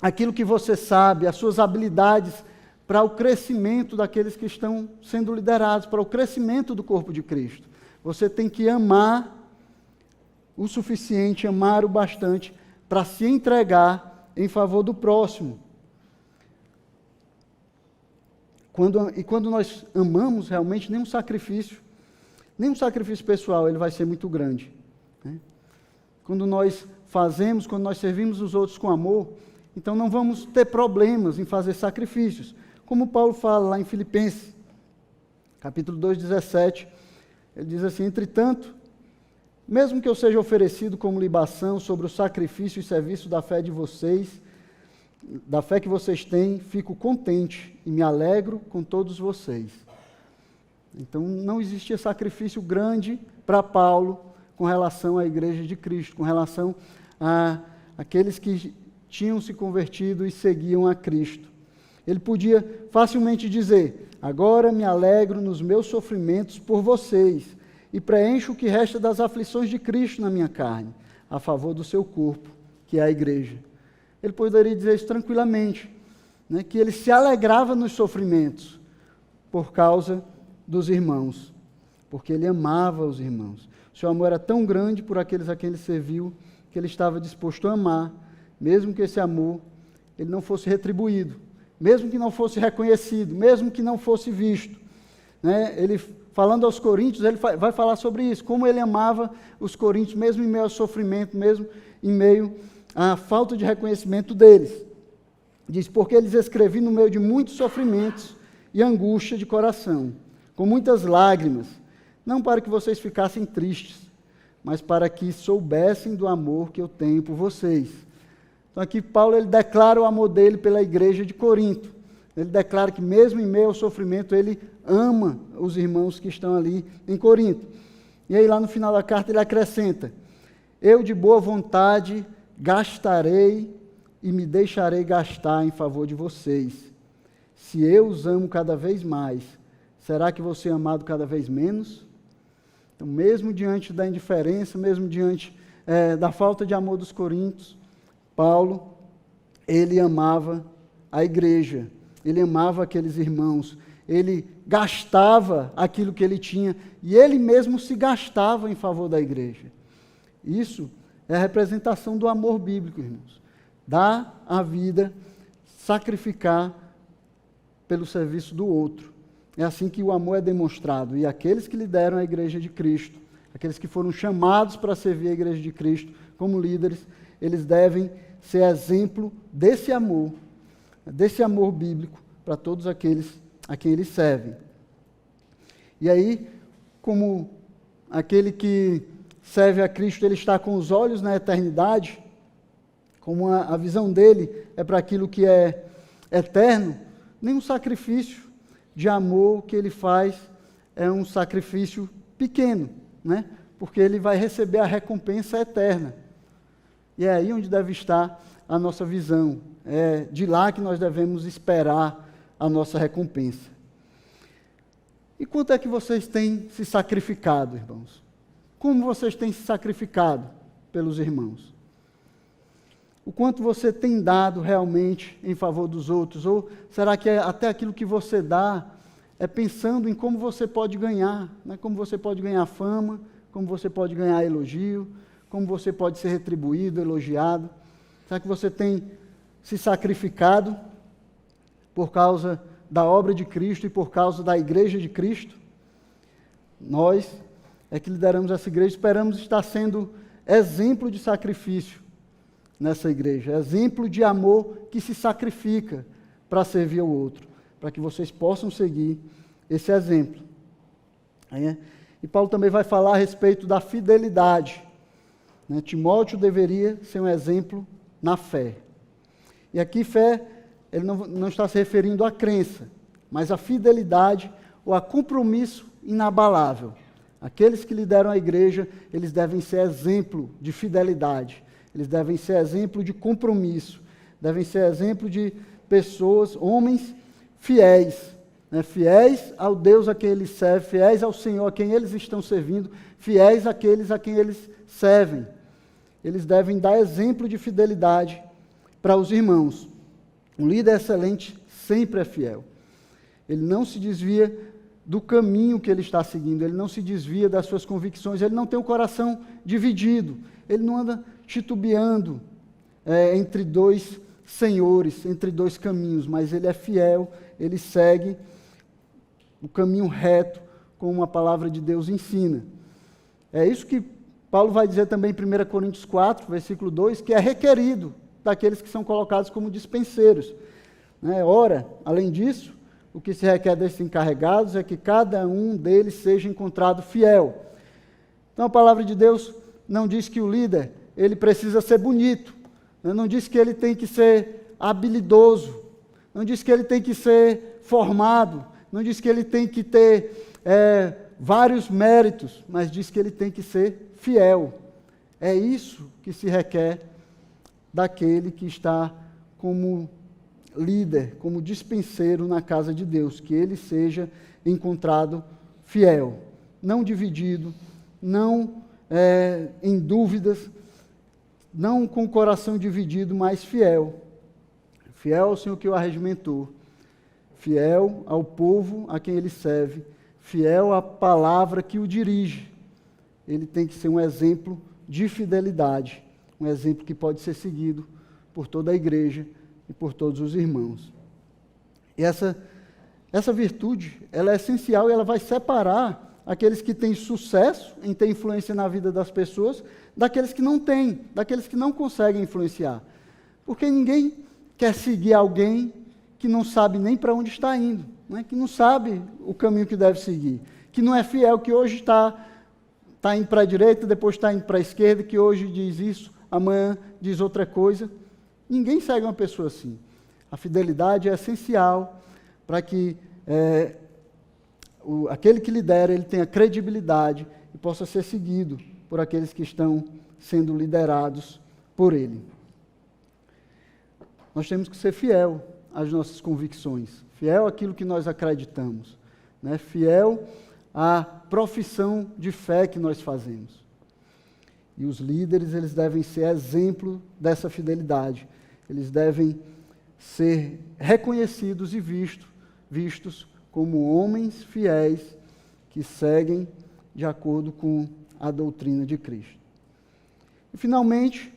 [SPEAKER 1] aquilo que você sabe, as suas habilidades para o crescimento daqueles que estão sendo liderados, para o crescimento do corpo de Cristo. Você tem que amar o suficiente, amar o bastante para se entregar em favor do próximo. Quando nós amamos realmente, nenhum sacrifício pessoal, ele vai ser muito grande. Quando nós fazemos, quando nós servimos os outros com amor, então não vamos ter problemas em fazer sacrifícios. Como Paulo fala lá em Filipenses, capítulo 2, 17, ele diz assim: entretanto, mesmo que eu seja oferecido como libação sobre o sacrifício e serviço da fé de vocês, da fé que vocês têm, fico contente e me alegro com todos vocês. Então, não existia sacrifício grande para Paulo com relação à Igreja de Cristo, com relação a aqueles que tinham se convertido e seguiam a Cristo. Ele podia facilmente dizer: agora me alegro nos meus sofrimentos por vocês e preencho o que resta das aflições de Cristo na minha carne, a favor do seu corpo, que é a igreja. Ele poderia dizer isso tranquilamente, né, que ele se alegrava nos sofrimentos por causa dos irmãos, porque ele amava os irmãos. O seu amor era tão grande por aqueles a quem ele serviu, que ele estava disposto a amar, mesmo que esse amor ele não fosse retribuído, mesmo que não fosse reconhecido, mesmo que não fosse visto. Né? Ele, falando aos coríntios, ele vai falar sobre isso, como ele amava os coríntios, mesmo em meio ao sofrimento, mesmo em meio à falta de reconhecimento deles. Diz: porque eles escrevi no meio de muitos sofrimentos e angústia de coração, com muitas lágrimas, não para que vocês ficassem tristes, mas para que soubessem do amor que eu tenho por vocês. Então aqui Paulo ele declara o amor dele pela igreja de Corinto. Ele declara que mesmo em meio ao sofrimento, ele ama os irmãos que estão ali em Corinto. E aí lá no final da carta ele acrescenta: eu de boa vontade gastarei e me deixarei gastar em favor de vocês. Se eu os amo cada vez mais, será que vou ser amado cada vez menos? Então, mesmo diante da indiferença, mesmo diante da falta de amor dos coríntios, Paulo, ele amava a igreja, ele amava aqueles irmãos, ele gastava aquilo que ele tinha, e ele mesmo se gastava em favor da igreja. Isso é a representação do amor bíblico, irmãos. Dar a vida, sacrificar pelo serviço do outro. É assim que o amor é demonstrado. E aqueles que lideram a igreja de Cristo, aqueles que foram chamados para servir a igreja de Cristo como líderes, eles devem ser exemplo desse amor bíblico para todos aqueles a quem eles servem. E aí, como aquele que serve a Cristo, ele está com os olhos na eternidade, como a visão dele é para aquilo que é eterno, nenhum sacrifício de amor que ele faz é um sacrifício pequeno, né? Porque ele vai receber a recompensa eterna. E é aí onde deve estar a nossa visão. É de lá que nós devemos esperar a nossa recompensa. E quanto é que vocês têm se sacrificado, irmãos? Como vocês têm se sacrificado pelos irmãos? O quanto você tem dado realmente em favor dos outros? Ou será que até aquilo que você dá é pensando em como você pode ganhar, né? Como você pode ganhar fama, como você pode ganhar elogio, como você pode ser retribuído, elogiado? Será que você tem se sacrificado por causa da obra de Cristo e por causa da igreja de Cristo? Nós é que lideramos essa igreja, esperamos estar sendo exemplo de sacrifício nessa igreja, exemplo de amor que se sacrifica para servir ao outro, para que vocês possam seguir esse exemplo. E Paulo também vai falar a respeito da fidelidade. Né? Timóteo deveria ser um exemplo na fé. E aqui fé, ele não está se referindo à crença, mas à fidelidade ou a compromisso inabalável. Aqueles que lideram a igreja, eles devem ser exemplo de fidelidade, eles devem ser exemplo de compromisso, devem ser exemplo de pessoas, homens fiéis, né? Fiéis ao Deus a quem eles servem, fiéis ao Senhor a quem eles estão servindo, fiéis àqueles a quem eles servem. Eles devem dar exemplo de fidelidade para os irmãos. Um líder excelente sempre é fiel. Ele não se desvia do caminho que ele está seguindo, ele não se desvia das suas convicções, ele não tem o coração dividido, ele não anda titubeando entre dois senhores, entre dois caminhos, mas ele é fiel, ele segue o caminho reto, como a palavra de Deus ensina. É isso que Paulo vai dizer também em 1 Coríntios 4, versículo 2, que é requerido daqueles que são colocados como dispenseiros. Ora, além disso, o que se requer desses encarregados é que cada um deles seja encontrado fiel. Então a palavra de Deus não diz que o líder ele precisa ser bonito, não diz que ele tem que ser habilidoso, não diz que ele tem que ser formado, não diz que ele tem que ter vários méritos, mas diz que ele tem que ser fiel. É isso que se requer daquele que está como líder, como dispenseiro na casa de Deus, que ele seja encontrado fiel, não dividido, não em dúvidas, não com o coração dividido, mas fiel. Fiel ao Senhor que o arregimentou, fiel ao povo a quem ele serve, fiel à palavra que o dirige. Ele tem que ser um exemplo de fidelidade, um exemplo que pode ser seguido por toda a igreja e por todos os irmãos. E essa virtude, ela é essencial e ela vai separar aqueles que têm sucesso em ter influência na vida das pessoas daqueles que não têm, daqueles que não conseguem influenciar. Porque ninguém quer seguir alguém que não sabe nem para onde está indo, né? Que não sabe o caminho que deve seguir, que não é fiel, que hoje está indo para a direita, depois está indo para a esquerda, que hoje diz isso, amanhã diz outra coisa. Ninguém segue uma pessoa assim. A fidelidade é essencial para que aquele que lidera, ele tenha credibilidade e possa ser seguido por aqueles que estão sendo liderados por ele. Nós temos que ser fiel às nossas convicções, fiel àquilo que nós acreditamos, né? Fiel à profissão de fé que nós fazemos. E os líderes, eles devem ser exemplo dessa fidelidade. Eles devem ser reconhecidos e vistos como homens fiéis que seguem de acordo com a doutrina de Cristo. E, finalmente,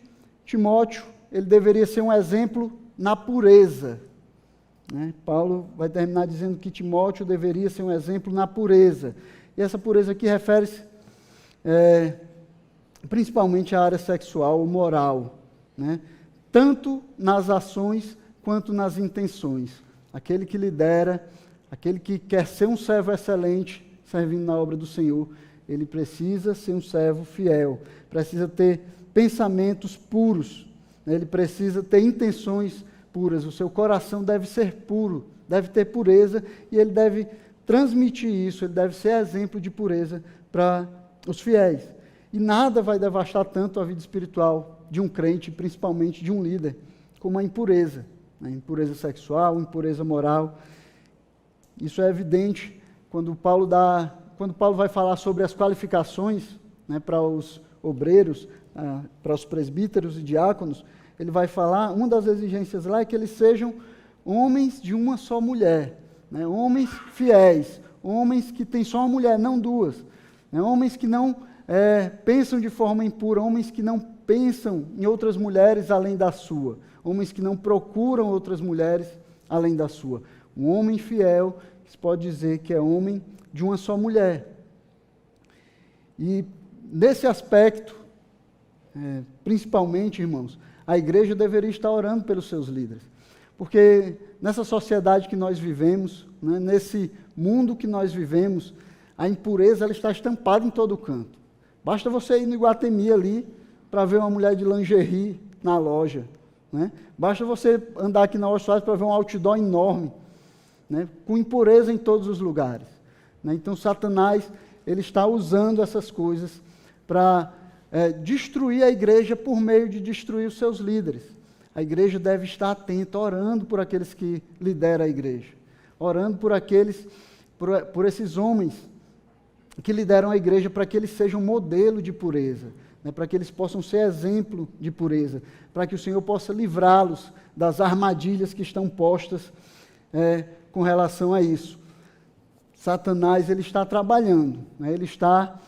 [SPEAKER 1] Timóteo, ele deveria ser um exemplo na pureza, né? Paulo vai terminar dizendo que Timóteo deveria ser um exemplo na pureza. E essa pureza aqui refere-se principalmente à área sexual ou moral, né? Tanto nas ações quanto nas intenções. Aquele que lidera, aquele que quer ser um servo excelente, servindo na obra do Senhor, ele precisa ser um servo fiel, precisa ter pensamentos puros, né? Ele precisa ter intenções puras, o seu coração deve ser puro, deve ter pureza, e ele deve transmitir isso, ele deve ser exemplo de pureza para os fiéis. E nada vai devastar tanto a vida espiritual de um crente, principalmente de um líder, como a impureza, né? Impureza sexual, impureza moral. Isso é evidente quando Paulo vai falar sobre as qualificações, né, para os obreiros, para os presbíteros e diáconos. Ele vai falar, uma das exigências lá é que eles sejam homens de uma só mulher, né? Homens fiéis, homens que têm só uma mulher, não duas, né? Homens que não pensam de forma impura, homens que não pensam em outras mulheres além da sua, homens que não procuram outras mulheres além da sua. Um homem fiel, se pode dizer que é homem de uma só mulher. E nesse aspecto, principalmente, irmãos, a igreja deveria estar orando pelos seus líderes. Porque nessa sociedade que nós vivemos, né, nesse mundo que nós vivemos, a impureza ela está estampada em todo canto. Basta você ir no Iguatemi ali para ver uma mulher de lingerie na loja, né? Basta você andar aqui na Oeste para ver um outdoor enorme, né, com impureza em todos os lugares, né? Então Satanás ele está usando essas coisas para destruir a igreja por meio de destruir os seus líderes. A igreja deve estar atenta, orando por aqueles que lideram a igreja, orando por esses homens que lideram a igreja, para que eles sejam modelo de pureza, né, para que eles possam ser exemplo de pureza, para que o Senhor possa livrá-los das armadilhas que estão postas com relação a isso. Satanás ele está trabalhando, né, ele está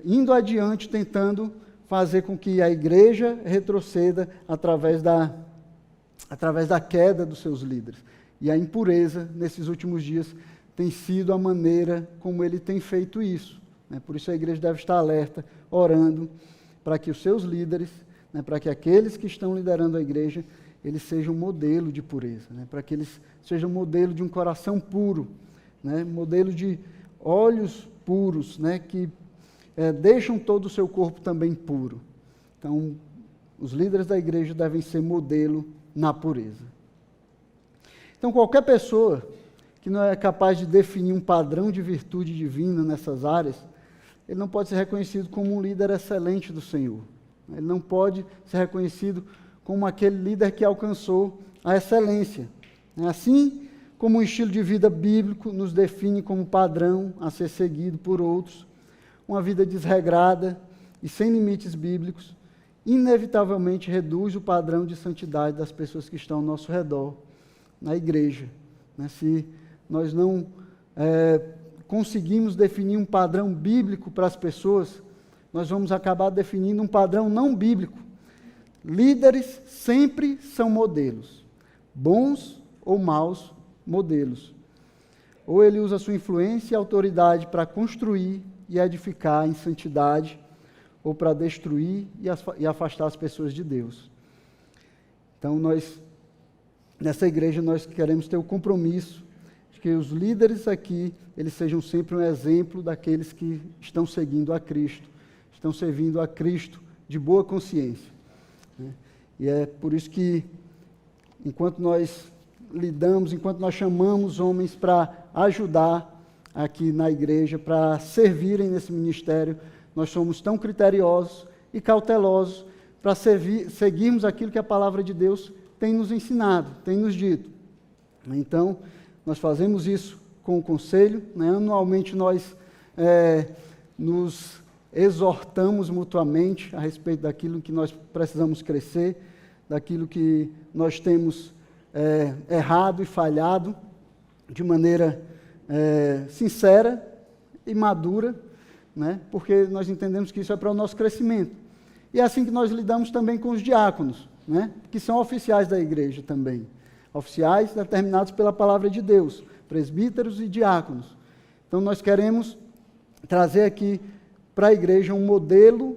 [SPEAKER 1] indo adiante, tentando fazer com que a igreja retroceda através da queda dos seus líderes. E a impureza, nesses últimos dias, tem sido a maneira como ele tem feito isso, né? Por isso a igreja deve estar alerta, orando, para que os seus líderes, né, para que aqueles que estão liderando a igreja, eles sejam modelo de pureza, né? Para que eles sejam modelo de um coração puro, né? Modelo de olhos puros, né? Que deixam todo o seu corpo também puro. Então, os líderes da igreja devem ser modelo na pureza. Então, qualquer pessoa que não é capaz de definir um padrão de virtude divina nessas áreas, ele não pode ser reconhecido como um líder excelente do Senhor. Ele não pode ser reconhecido como aquele líder que alcançou a excelência. Assim como o estilo de vida bíblico nos define como padrão a ser seguido por outros, uma vida desregrada e sem limites bíblicos, inevitavelmente reduz o padrão de santidade das pessoas que estão ao nosso redor, na igreja. Se nós não conseguimos definir um padrão bíblico para as pessoas, nós vamos acabar definindo um padrão não bíblico. Líderes sempre são modelos, bons ou maus modelos. Ou ele usa sua influência e autoridade para construir e edificar em santidade, ou para destruir e afastar as pessoas de Deus. Então, nessa igreja, nós queremos ter o compromisso de que os líderes aqui, eles sejam sempre um exemplo daqueles que estão seguindo a Cristo, estão servindo a Cristo de boa consciência. E é por isso que, enquanto nós lidamos, enquanto nós chamamos homens para ajudar aqui na igreja, para servirem nesse ministério, nós somos tão criteriosos e cautelosos para seguirmos aquilo que a palavra de Deus tem nos ensinado, tem nos dito. Então, nós fazemos isso com o conselho, anualmente nós nos exortamos mutuamente a respeito daquilo que nós precisamos crescer, daquilo que nós temos errado e falhado de maneira sincera e madura, porque nós entendemos que isso é para o nosso crescimento. E é assim que nós lidamos também com os diáconos, que são oficiais da igreja também, oficiais determinados pela palavra de Deus, presbíteros e diáconos. Então nós queremos trazer aqui para a igreja um modelo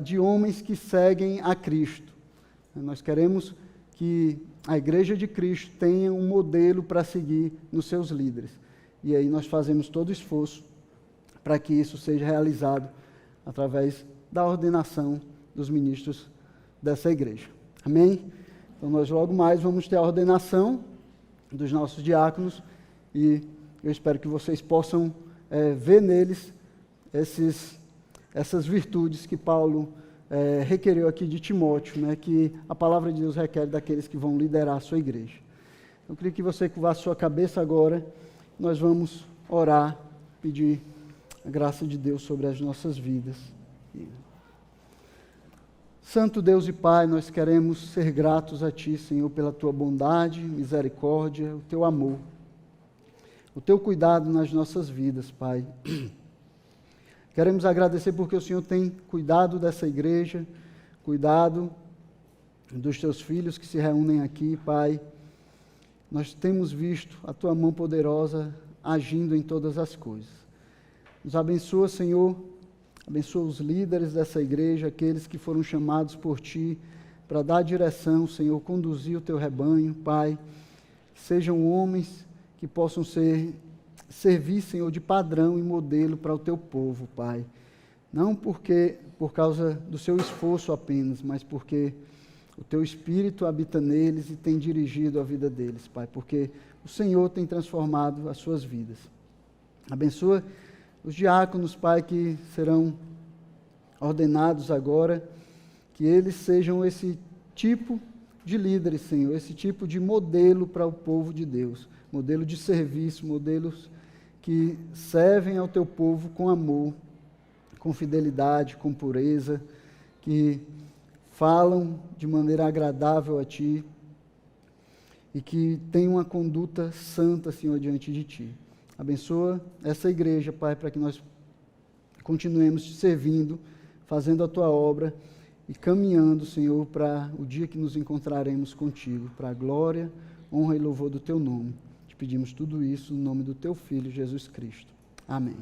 [SPEAKER 1] de homens que seguem a Cristo. Nós queremos que a igreja de Cristo tenha um modelo para seguir nos seus líderes. E aí nós fazemos todo o esforço para que isso seja realizado através da ordenação dos ministros dessa igreja. Amém? Então nós logo mais vamos ter a ordenação dos nossos diáconos e eu espero que vocês possam ver neles essas virtudes que Paulo requereu aqui de Timóteo, que a palavra de Deus requer daqueles que vão liderar a sua igreja. Eu queria que você curvasse sua cabeça agora, nós vamos orar, pedir a graça de Deus sobre as nossas vidas. Santo Deus e Pai, nós queremos ser gratos a Ti, Senhor, pela Tua bondade, misericórdia, o Teu amor, o Teu cuidado nas nossas vidas, Pai. Queremos agradecer porque o Senhor tem cuidado dessa igreja, cuidado dos Teus filhos que se reúnem aqui, Pai. Nós temos visto a Tua mão poderosa agindo em todas as coisas. Nos abençoa, Senhor, abençoa os líderes dessa igreja, aqueles que foram chamados por Ti para dar direção, Senhor, conduzir o Teu rebanho, Pai. Sejam homens que possam servir, Senhor, de padrão e modelo para o Teu povo, Pai. Não por causa do seu esforço apenas, mas porque o Teu Espírito habita neles e tem dirigido a vida deles, Pai, porque o Senhor tem transformado as suas vidas. Abençoa os diáconos, Pai, que serão ordenados agora, que eles sejam esse tipo de líderes, Senhor, esse tipo de modelo para o povo de Deus, modelo de serviço, modelos que servem ao Teu povo com amor, com fidelidade, com pureza, que falam de maneira agradável a Ti e que têm uma conduta santa, Senhor, diante de Ti. Abençoa essa igreja, Pai, para que nós continuemos Te servindo, fazendo a Tua obra e caminhando, Senhor, para o dia que nos encontraremos contigo, para a glória, honra e louvor do Teu nome. Te pedimos tudo isso no nome do Teu Filho, Jesus Cristo. Amém.